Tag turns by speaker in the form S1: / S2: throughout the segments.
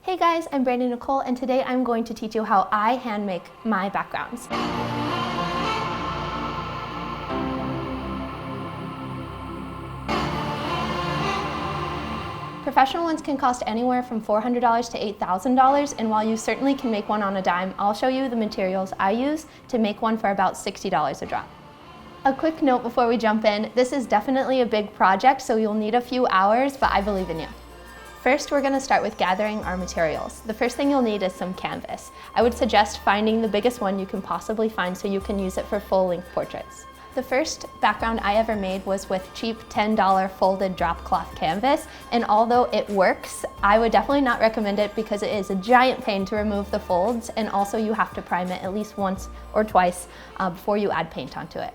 S1: Hey guys, I'm Brandon Nicole, and today I'm going to teach you how I hand make my backgrounds. Professional ones can cost anywhere from $400 to $8,000, and while you certainly can make one on a dime, I'll show you the materials I use to make one for about $60 a drop. A quick note before we jump in, this is definitely a big project, so you'll need a few hours, but I believe in you. First, we're going to start with gathering our materials. The first thing you'll need is some canvas. I would suggest finding the biggest one you can possibly find so you can use it for full-length portraits. The first background I ever made was with cheap $10 folded drop cloth canvas, and although it works, I would definitely not recommend it because it is a giant pain to remove the folds, and also you have to prime it at least once or twice before you add paint onto it.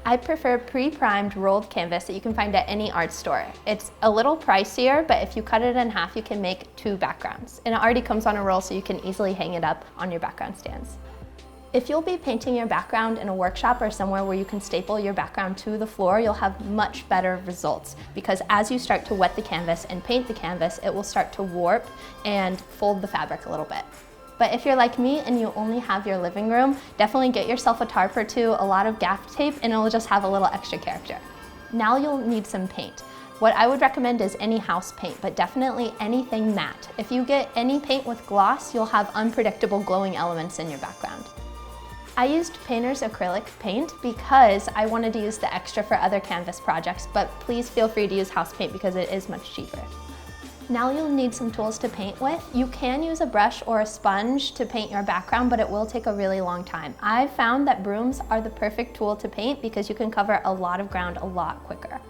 S1: I prefer pre-primed rolled canvas that you can find at any art store. It's a little pricier, but if you cut it in half, you can make 2 backgrounds. And it already comes on a roll, so you can easily hang it up on your background stands. If you'll be painting your background in a workshop or somewhere where you can staple your background to the floor, you'll have much better results, because as you start to wet the canvas and paint the canvas, it will start to warp and fold the fabric a little bit. But if you're like me and you only have your living room, definitely get yourself a tarp or 2, a lot of gaff tape, and it'll just have a little extra character. Now you'll need some paint. What I would recommend is any house paint, but definitely anything matte. If you get any paint with gloss, you'll have unpredictable glowing elements in your background. I used painter's acrylic paint because I wanted to use the extra for other canvas projects, but please feel free to use house paint because it is much cheaper. Now you'll need some tools to paint with. You can use a brush or a sponge to paint your background, but it will take a really long time. I've found that brooms are the perfect tool to paint because you can cover a lot of ground a lot quicker.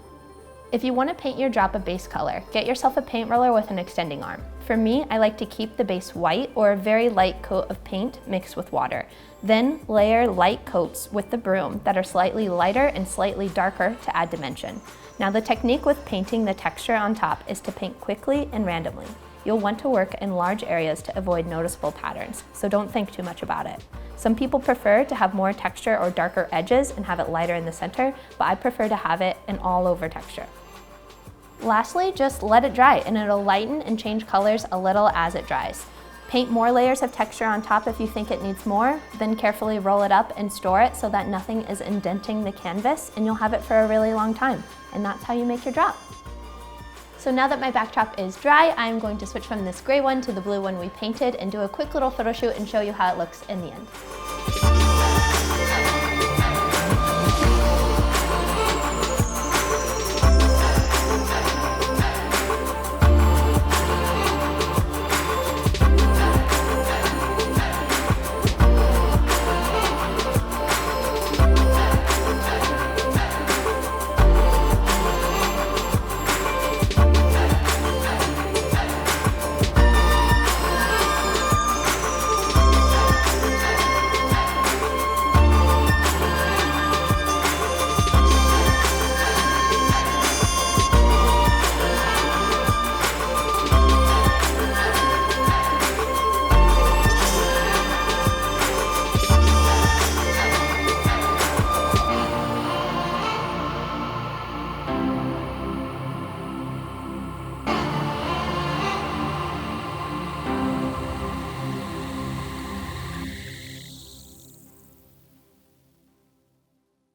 S1: If you want to paint your drop a base color, get yourself a paint roller with an extending arm. For me, I like to keep the base white or a very light coat of paint mixed with water. Then layer light coats with the broom that are slightly lighter and slightly darker to add dimension. Now the technique with painting the texture on top is to paint quickly and randomly. You'll want to work in large areas to avoid noticeable patterns, so don't think too much about it. Some people prefer to have more texture or darker edges and have it lighter in the center, but I prefer to have it an all-over texture. Lastly, just let it dry and it'll lighten and change colors a little as it dries. Paint more layers of texture on top if you think it needs more, then carefully roll it up and store it so that nothing is indenting the canvas, and you'll have it for a really long time. And that's how you make your drop. So now that my backdrop is dry, I'm going to switch from this gray one to the blue one we painted and do a quick little photo shoot and show you how it looks in the end.